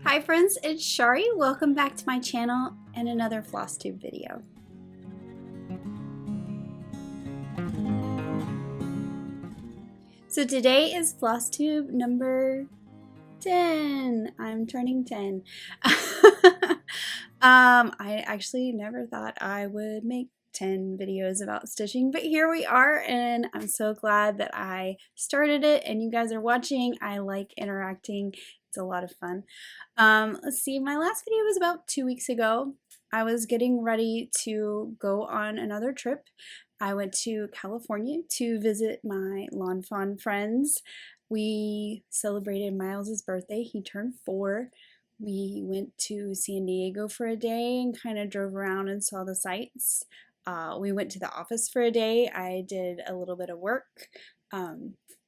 Hi friends, it's Chari. Welcome back to my channel and another Flosstube video. So today is Flosstube number 10. I'm turning 10. I actually never thought I would make 10 videos about stitching, but here we are, and I'm so glad that I started it and you guys are watching. I like interacting. It's a lot of fun. Let's see, my last video was about 2 weeks ago. I was getting ready to go on another trip. I went to California to visit my lawn fawn friends. We celebrated Miles's birthday. He turned 4. We went to San Diego for a day and kind of drove around and saw the sights. We went to the office for a day. I did a little bit of work.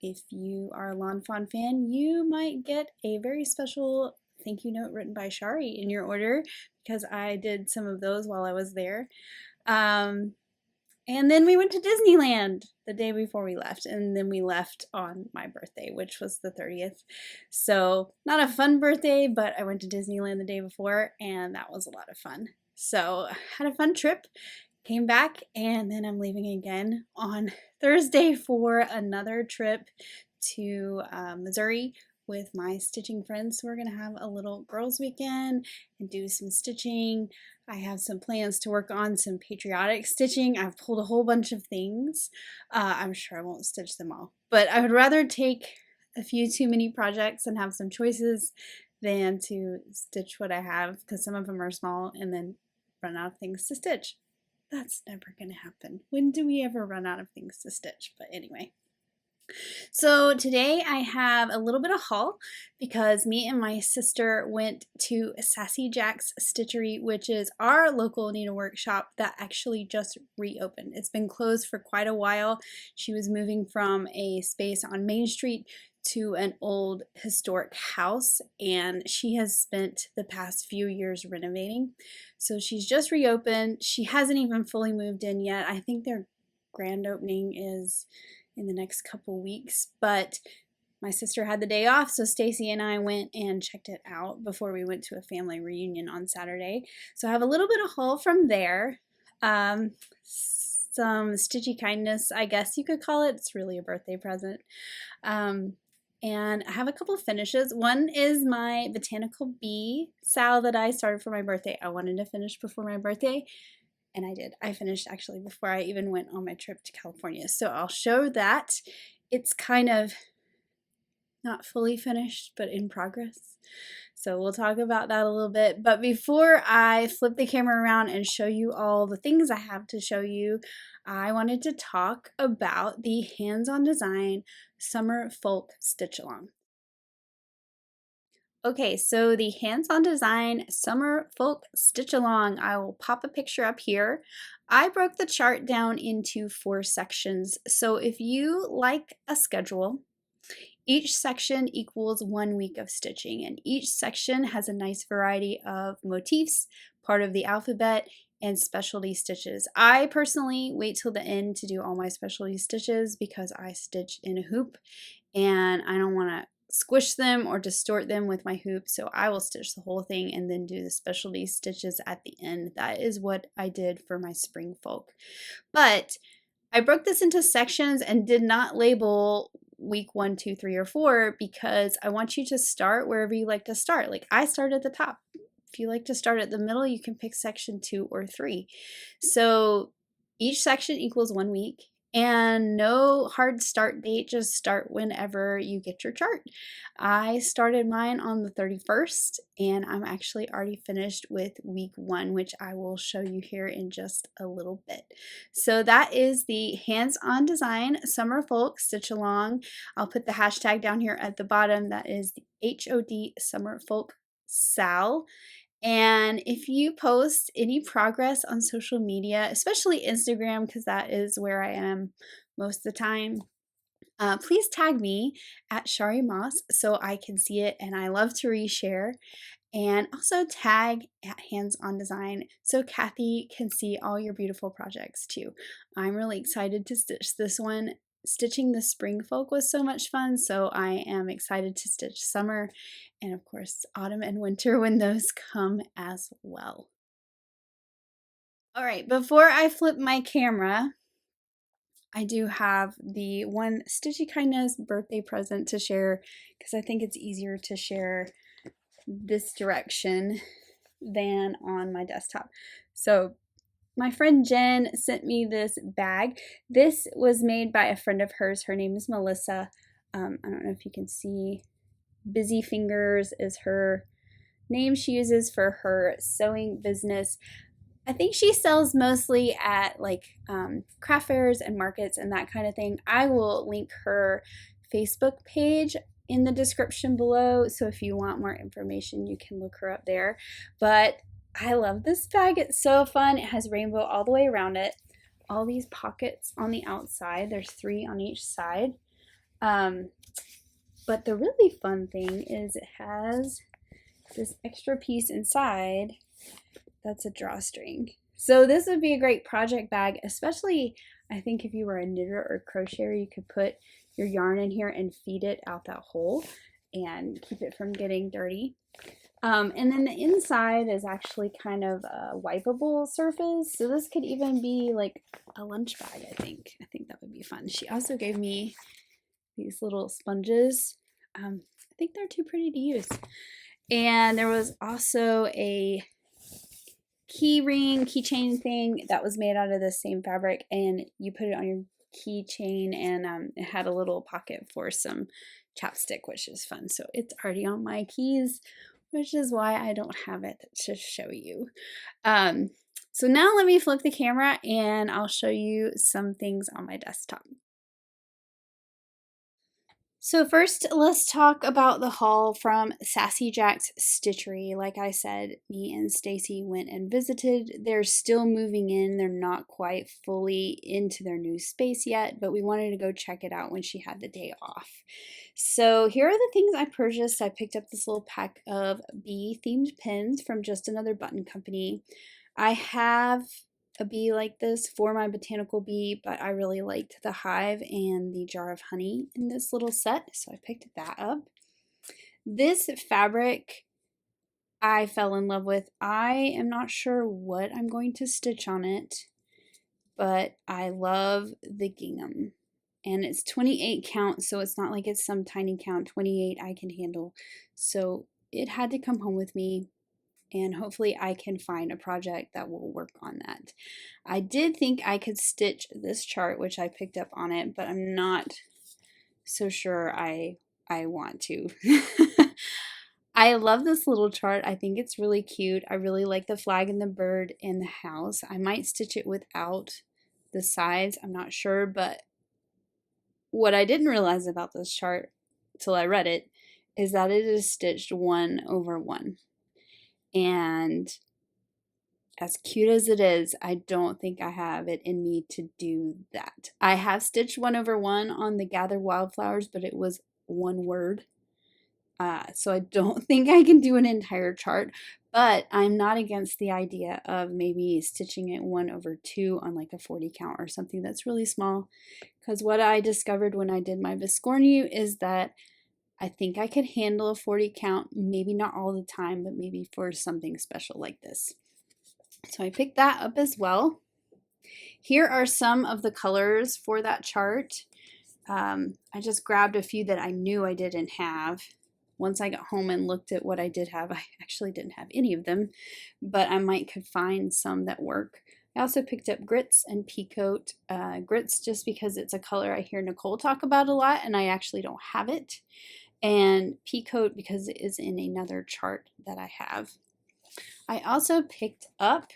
If you are a lawn fawn fan, you might get a very special thank you note written by Chari in your order because I did some of those while I was there. And then we went to Disneyland the day before we left, and then we left on my birthday, which was the 30th. So not a fun birthday, but I went to Disneyland the day before, and that was a lot of fun. So had a fun trip, came back, and then I'm leaving again on Thursday for another trip to Missouri with my stitching friends. So we're gonna have a little girls weekend and do some stitching. I have some plans to work on some patriotic stitching. I've pulled a whole bunch of things. I'm sure I won't stitch them all, but I would rather take a few too many projects and have some choices than to stitch what I have, because some of them are small and then run out of things to stitch. That's never gonna happen. When do we ever run out of things to stitch? But anyway. So today I have a little bit of haul because me and my sister went to Sassy Jack's Stitchery, which is our local needlework shop that actually just reopened. It's been closed for quite a while. She was moving from a space on Main Street to an old historic house, and she has spent the past few years renovating. So she's just reopened. She hasn't even fully moved in yet. I think their grand opening is in the next couple weeks, but my sister had the day off, so Stacy and I went and checked it out before we went to a family reunion on Saturday. So I have a little bit of haul from there. Some stitchy kindness, I guess you could call it. It's really a birthday present. And I have a couple of finishes. One is my Botanical bee sal that I started for my birthday. I wanted to finish before my birthday, and I did. I finished actually before I even went on my trip to California. So I'll show that. It's kind of not fully finished, but in progress. So we'll talk about that a little bit. But before I flip the camera around and show you all the things I have to show you, I wanted to talk about the hands-on design summer folk stitch along. Okay, so the hands-on design summer folk stitch along, I will pop a picture up here. I broke the chart down into 4 sections. So if you like a schedule, each section equals 1 week of stitching, and each section has a nice variety of motifs, part of the alphabet, and specialty stitches. I personally wait till the end to do all my specialty stitches because I stitch in a hoop and I don't want to squish them or distort them with my hoop, so I will stitch the whole thing and then do the specialty stitches at the end. That is what I did for my spring folk. But I broke this into sections and did not label week 1, 2, 3, or 4 because I want you to start wherever you like to start. Like I start at the top. If you like to start at the middle, you can pick section 2 or 3. So each section equals 1 week. And no hard start date, just start whenever you get your chart. I started mine on the 31st, and I'm actually already finished with week 1, which I will show you here in just a little bit. So that is the hands-on design summer folk stitch along. I'll put the hashtag down here at the bottom. That is the HOD summer folk sal. And if you post any progress on social media, especially Instagram, because that is where I am most of the time, please tag me at Chari Moss so I can see it, and I love to reshare. And also tag at Hands On Design so Kathy can see all your beautiful projects too. I'm really excited to stitch this one. stitching the spring folk was so much fun, so I am excited to stitch summer and of course autumn and winter when those come as well. All right, before I flip my camera, I do have the one Stitchy Kindness birthday present to share because I think it's easier to share this direction than on my desktop. So my friend Jen sent me this bag. This was made by a friend of hers. Her name is Melissa. I don't know if you can see. Busy Fingers is her name she uses for her sewing business. I think she sells mostly at like craft fairs and markets and that kind of thing. I will link her Facebook page in the description below, so if you want more information you can look her up there. But I love this bag. It's so fun. It has rainbow all the way around it. All these pockets on the outside. There's 3 on each side. But the really fun thing is it has this extra piece inside that's a drawstring. So this would be a great project bag, especially I think if you were a knitter or crocheter, you could put your yarn in here and feed it out that hole and keep it from getting dirty. And then the inside is actually kind of a wipeable surface. So this could even be like a lunch bag, I think. I think that would be fun. She also gave me these little sponges. I think they're too pretty to use. And there was also a keychain thing that was made out of the same fabric, and you put it on your keychain, and it had a little pocket for some chapstick, which is fun. So it's already on my keys, which is why I don't have it to show you. So now let me flip the camera and I'll show you some things on my desktop. So first, let's talk about the haul from Sassy Jack's Stitchery. Like I said, me and Stacy went and visited. They're still moving in. They're not quite fully into their new space yet, but we wanted to go check it out when she had the day off. So here are the things I purchased. I picked up this little pack of bee-themed pins from Just Another Button Company. I have a bee like this for my botanical bee, but I really liked the hive and the jar of honey in this little set, so I picked that up. This fabric I fell in love with. I am not sure what I'm going to stitch on it, but I love the gingham. And it's 28 count, so it's not like it's some tiny count. 28 I can handle. So it had to come home with me, and hopefully I can find a project that will work on that. I did think I could stitch this chart, which I picked up on it, but I'm not so sure I want to. I love this little chart. I think it's really cute. I really like the flag and the bird in the house. I might stitch it without the sides. I'm not sure, but what I didn't realize about this chart till I read it is that it is stitched 1 over 1. And as cute as it is, I don't think I have it in me to do that. I have stitched 1 over 1 on the Gather Wildflowers, but it was 1 word. So I don't think I can do an entire chart, but I'm not against the idea of maybe stitching it 1 over 2 on like a 40 count or something that's really small. Because what I discovered when I did my Viscornu is that I think I could handle a 40 count, maybe not all the time, but maybe for something special like this. So I picked that up as well. Here are some of the colors for that chart. I just grabbed a few that I knew I didn't have. Once I got home and looked at what I did have, I actually didn't have any of them, but I might could find some that work. I also picked up Grits and Peacoat. Grits just because it's a color I hear Nicole talk about a lot and I actually don't have it. And Peacoat because it is in another chart that I have. I also picked up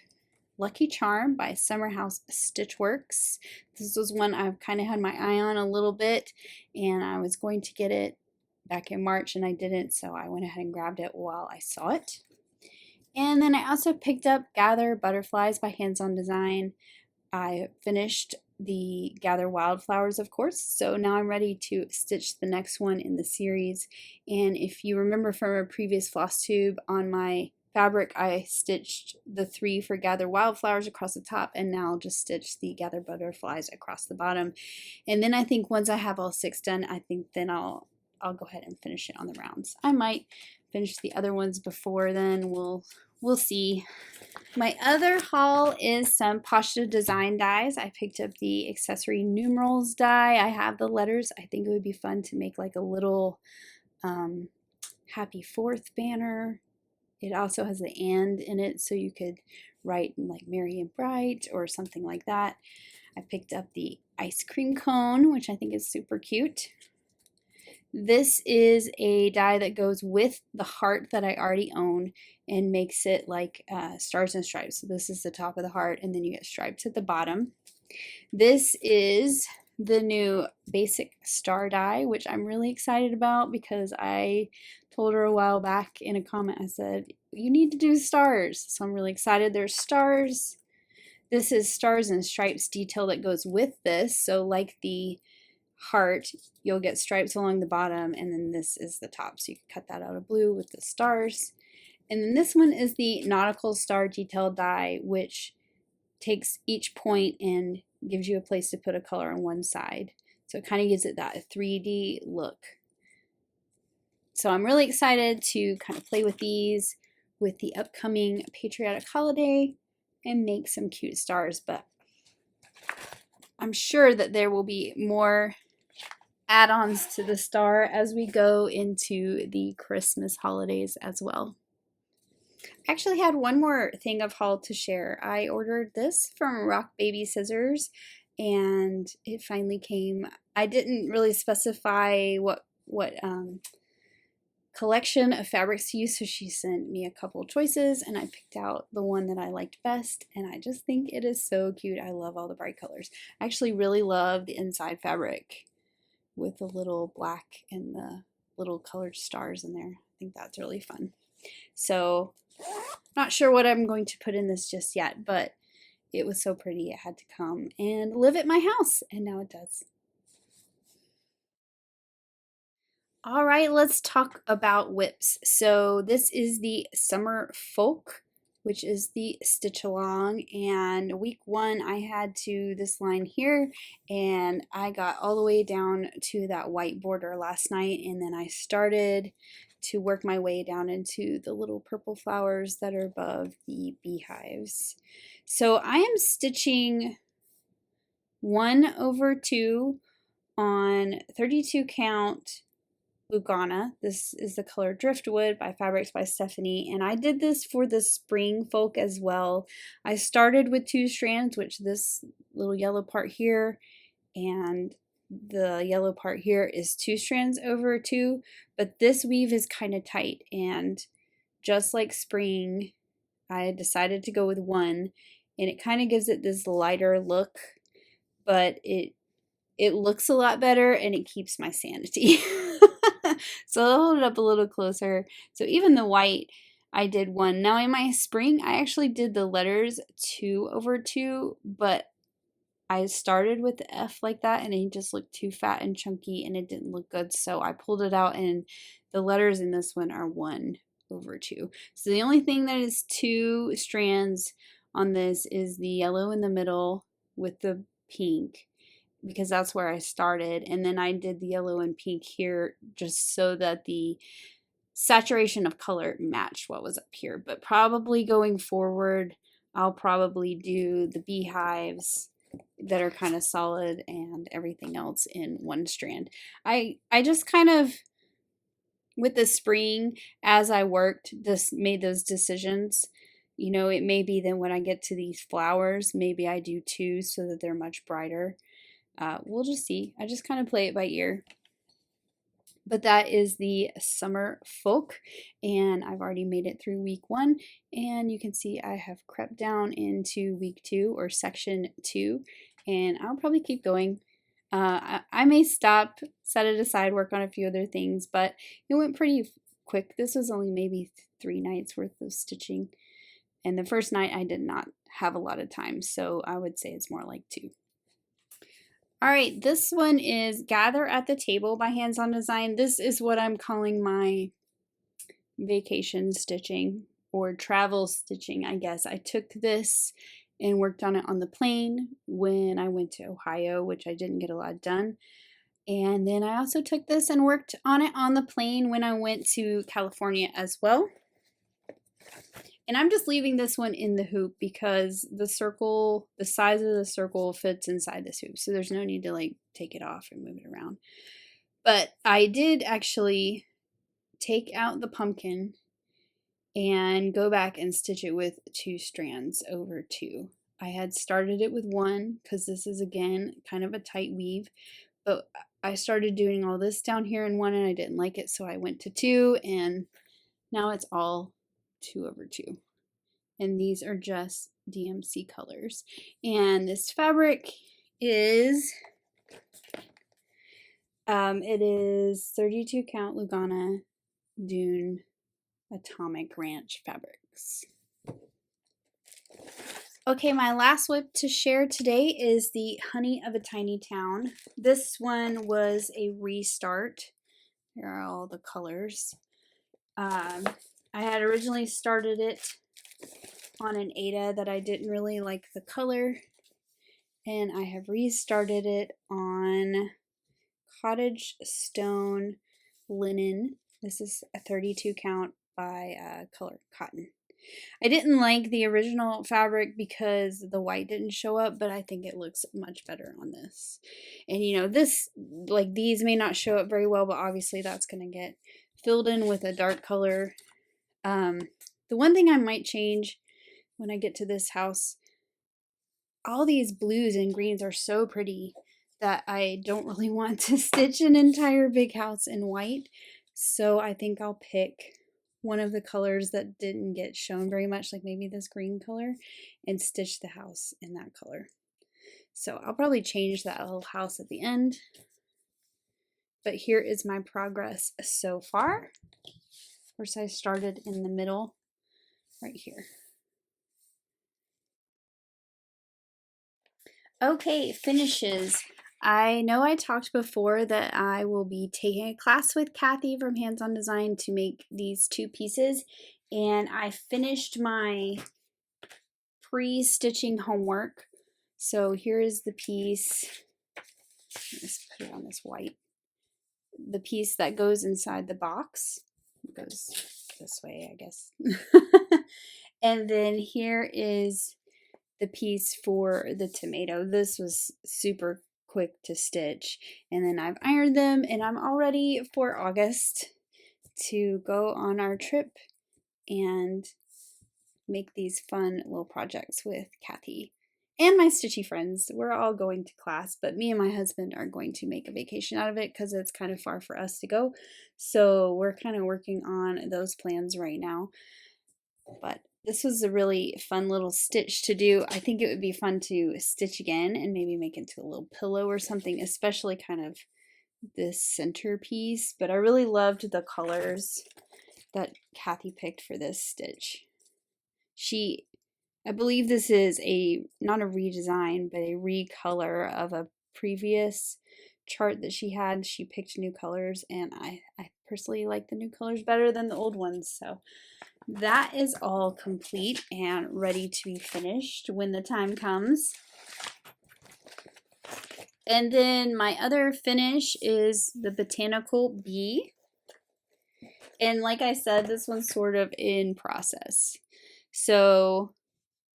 Lucky Charm by Summerhouse Stitchworks. This was one I've kind of had my eye on a little bit, and I was going to get it back in March and I didn't, so I went ahead and grabbed it while I saw it. And then I also picked up Gather Butterflies by Hands On Design. I finished the Gather Wildflowers, of course, so now I'm ready to stitch the next one in the series. And if you remember from a previous Flosstube on my fabric, I stitched the 3 for Gather Wildflowers across the top, and now I'll just stitch the Gather Butterflies across the bottom. And then I think once I have all 6 done, I think then I'll go ahead and finish it on the rounds. I might finish the other ones before then. We'll see. My other haul is some Pashta design dies. I picked up the accessory numerals die. I have the letters. I think it would be fun to make like a little Happy 4th banner. It also has the and in it, so you could write like Merry and Bright or something like that. I picked up the ice cream cone, which I think is super cute. This is a die that goes with the heart that I already own and makes it like stars and stripes. So this is the top of the heart, and then you get stripes at the bottom. This is the new basic star die, which I'm really excited about because I told her a while back in a comment, I said, you need to do stars. So I'm really excited. There's stars. This is stars and stripes detail that goes with this. So like the heart, you'll get stripes along the bottom, and then this is the top, so you can cut that out of blue with the stars. And then this one is the nautical star detail die, which takes each point and gives you a place to put a color on one side, so it kind of gives it that 3D look. So I'm really excited to kind of play with these with the upcoming patriotic holiday and make some cute stars, but I'm sure that there will be more add-ons to the star as we go into the Christmas holidays as well. I actually had one more thing of haul to share. I ordered this from Rock Baby Scissors and it finally came. I didn't really specify what collection of fabrics to use, so she sent me a couple choices and I picked out the one that I liked best, and I just think it is so cute. I love all the bright colors. I actually really love the inside fabric with the little black and the little colored stars in there. I think that's really fun. So not sure what I'm going to put in this just yet, but it was so pretty it had to come and live at my house, and now it does. All right, let's talk about whips. So this is the Summer Folk, which is the stitch along, and week 1 I had to this line here, and I got all the way down to that white border last night, and then I started to work my way down into the little purple flowers that are above the beehives. So I am stitching 1/2 on 32 count Lugana. This is the color Driftwood by Fabrics by Stephanie, and I did this for the spring folk as well. I started with 2 strands, which this little yellow part here and the yellow part here is 2 strands over 2, but this weave is kind of tight, and just like spring I decided to go with 1, and it kind of gives it this lighter look, but it looks a lot better and it keeps my sanity. So I'll hold it up a little closer. So even the white, I did 1. Now in my spring, I actually did the letters 2/2, but I started with the F like that and it just looked too fat and chunky and it didn't look good. So I pulled it out, and the letters in this one are 1/2. So the only thing that is 2 strands on this is the yellow in the middle with the pink, because that's where I started, and then I did the yellow and pink here just so that the saturation of color matched what was up here. But probably going forward, I'll probably do the beehives that are kind of solid and everything else in 1 strand. I just kind of, with the spring, as I worked, just made those decisions. You know, it may be that when I get to these flowers, maybe I do 2 so that they're much brighter. We'll just see. I just kind of play it by ear. But that is the Summer Folk, and I've already made it through week 1, and you can see I have crept down into week 2 or section 2, and I'll probably keep going. I may stop, set it aside, work on a few other things, but it went pretty quick. This was only maybe 3 nights worth of stitching, and the first night I did not have a lot of time, so I would say it's more like 2. All right, this one is Gather at the Table by Hands On Design. This is what I'm calling my vacation stitching. or travel stitching, I guess. I took this and worked on it on the plane when I went to Ohio, which I didn't get a lot done. And then I also took this and worked on it on the plane when I went to California as well. And I'm just leaving this one in the hoop because the circle, the size of the circle fits inside this hoop. So there's no need to like take it off and move it around. But I did actually take out the pumpkin and go back and stitch it with 2 strands over 2. I had started it with 1 because this is again kind of a tight weave, but I started doing all this down here in 1 and I didn't like it, so I went to 2 and now it's all 2 over 2. And these are just DMC colors. And this fabric is it is 32 count Lugana Dune Atomic Ranch fabrics. Okay, my last whip to share today is the Honey of a Tiny Town. This one was a restart. Here are all the colors. I had originally started it on an Ada that I didn't really like the color, and I have restarted it on Cottage Stone Linen. This is a 32 count by Color Cotton. I didn't like the original fabric because the white didn't show up, but I think it looks much better on this. And you know, this, like these may not show up very well, but obviously that's going to get filled in with a dark color. The one thing I might change when I get to this house, all these blues and greens are so pretty that I don't really want to stitch an entire big house in white. So I think I'll pick one of the colors that didn't get shown very much, like maybe this green color, and stitch the house in that color. So I'll probably change that little house at the end. But here is my progress so far. Of course, I started in the middle right here. Okay, finishes. I know I talked before that I will be taking a class with Kathy from Hands On Design to make these 2 pieces, and I finished my pre-stitching homework. So here is the piece. Let's put it on this white. The piece that goes inside the box. It goes this way, I guess. And then here is the piece for the tomato. This was super quick to stitch, and then I've ironed them, and I'm all ready for August to go on our trip and make these fun little projects with Kathy and my stitchy friends. We're all going to class, but me and my husband are going to make a vacation out of it because it's kind of far for us to go, so we're kind of working on those plans right now. But this was a really fun little stitch to do. I think it would be fun to stitch again and maybe make it into a little pillow or something, especially kind of this centerpiece. But I really loved the colors that Kathy picked for this stitch. I believe this is not a redesign, but a recolor of a previous chart that she had. She picked new colors, and I personally like the new colors better than the old ones. So that is all complete and ready to be finished when the time comes. And then my other finish is the Botanical Bee. And like I said, this one's sort of in process. So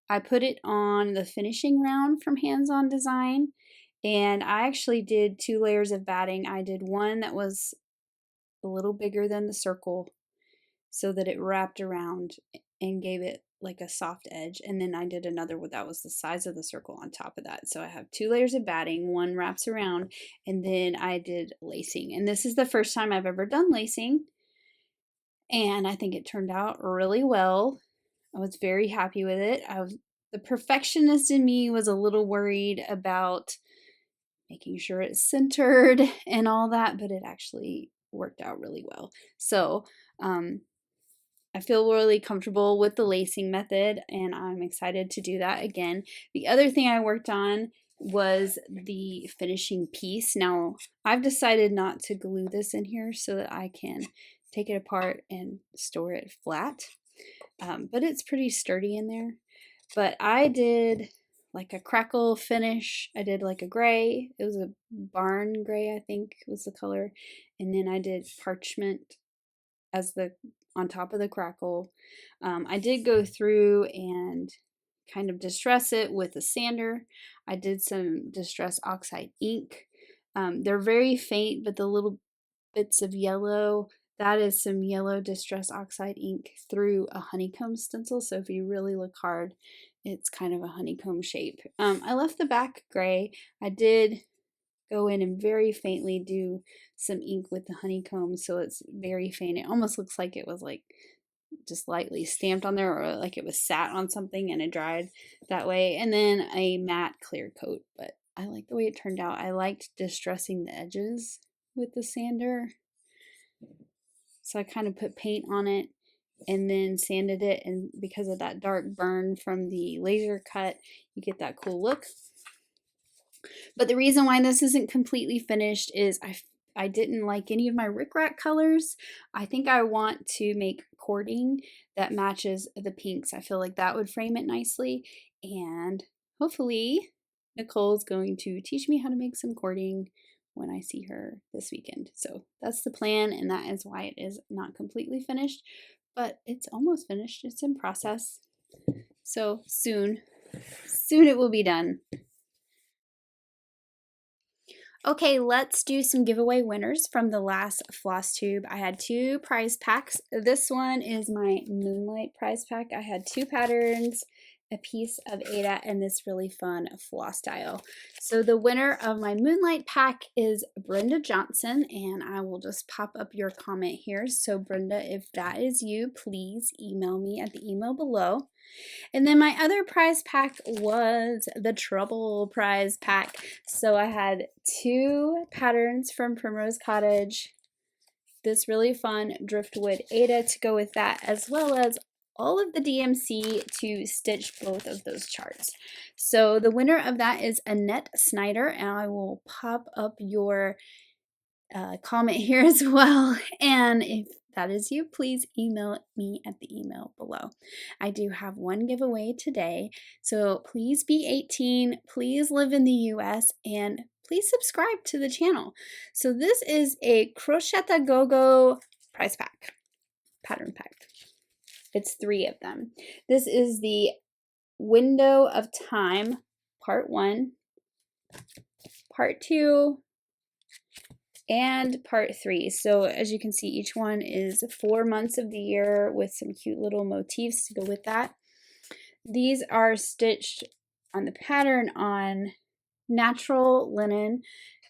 I put it on the finishing round from Hands On Design, and I actually did 2 layers of batting. I did one that was a little bigger than the circle, so that it wrapped around and gave it like a soft edge. And then I did another one that was the size of the circle on top of that. So I have 2 layers of batting, one wraps around, and then I did lacing. And this is the first time I've ever done lacing, and I think it turned out really well. I was very happy with it. The perfectionist in me was a little worried about making sure it's centered and all that, but it actually worked out really well. So I feel really comfortable with the lacing method, and I'm excited to do that again. The other thing I worked on was the finishing piece. Now, I've decided not to glue this in here so that I can take it apart and store it flat. but it's pretty sturdy in there. But I did like a crackle finish. I did like a gray. It was a barn gray, I think was the color. And then I did parchment as the on top of the crackle. I did go through and kind of distress it with a sander. I did some distress oxide ink. They're very faint, but the little bits of yellow, that is some yellow distress oxide ink through a honeycomb stencil. So if you really look hard, it's kind of a honeycomb shape. I left the back gray. I did go in and very faintly do some ink with the honeycomb, so it's very faint. It almost looks like it was like just lightly stamped on there, or like it was sat on something and it dried that way. And then a matte clear coat, but I like the way it turned out. I liked distressing the edges with the sander, so I kind of put paint on it and then sanded it, and because of that dark burn from the laser cut, you get that cool look. But the reason why this isn't completely finished is I didn't like any of my rickrack colors. I think I want to make cording that matches the pinks. I feel like that would frame it nicely, and hopefully Nicole's going to teach me how to make some cording when I see her this weekend. So that's the plan, and that is why it is not completely finished, but it's almost finished. It's in process. So soon it will be done. Okay, let's do some giveaway winners from the last Flosstube. I had 2 prize packs. This one is my Moonlight prize pack. I had 2 patterns, a piece of Ada, and this really fun floss style. So the winner of my Moonlight pack is Brenda Johnson, and I will just pop up your comment here. So Brenda, if that is you, please email me at the email below. And then my other prize pack was the Trouble prize pack. So I had 2 patterns from Primrose Cottage, this really fun Driftwood Ada to go with that, as well as all of the DMC to stitch both of those charts. So the winner of that is Annette Snyder, and I will pop up your comment here as well. And if that is you, please email me at the email below. I do have one giveaway today, so please be 18, please live in the US, and please subscribe to the channel. So this is a Crocheta Go-Go prize pack, pattern pack. It's 3 of them. This is the Window of Time, part 1, part 2, and part 3. So as you can see, each one is 4 months of the year with some cute little motifs to go with that. These are stitched on the pattern on natural linen,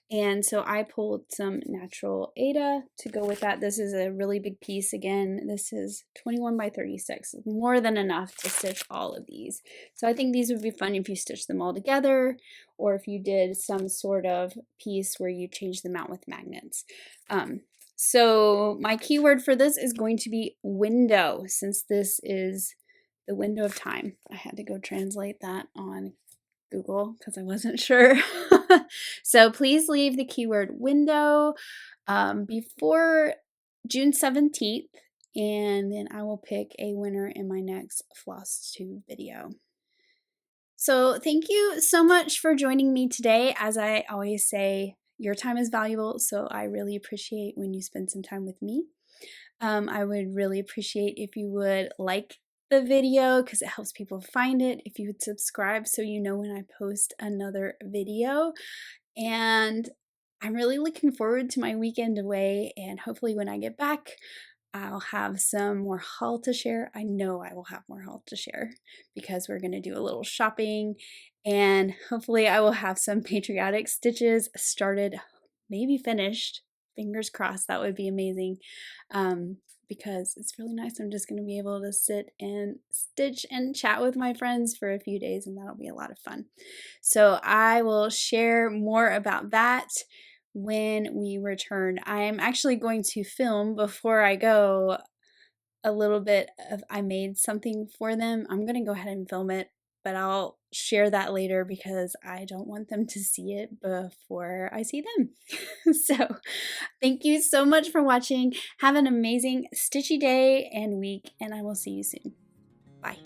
and so I pulled some natural Ada to go with that. This is a really big piece. Again, this is 21 by 36, more than enough to stitch all of these. So I think these would be fun if you stitch them all together, or if you did some sort of piece where you change them out with magnets. So my keyword for this is going to be window, since this is the window of time. I had to go translate that on Google because I wasn't sure. So please leave the keyword window before June 17th, and then I will pick a winner in my next Flosstube video. So thank you so much for joining me today. As I always say, your time is valuable, so I really appreciate when you spend some time with me. I would really appreciate if you would like the video because it helps people find it. If you would subscribe so you know when I post another video. And I'm really looking forward to my weekend away, and hopefully when I get back, I'll have some more haul to share. I know I will have more haul to share because we're going to do a little shopping, and hopefully I will have some patriotic stitches started, maybe finished. Fingers crossed, that would be amazing. Because it's really nice. I'm just going to be able to sit and stitch and chat with my friends for a few days, and that'll be a lot of fun. So I will share more about that when we return. I'm actually going to film before I go a little bit of, I made something for them. I'm going to go ahead and film it, but I'll share that later because I don't want them to see it before I see them. So thank you so much for watching. Have an amazing stitchy day and week, and I will see you soon. Bye.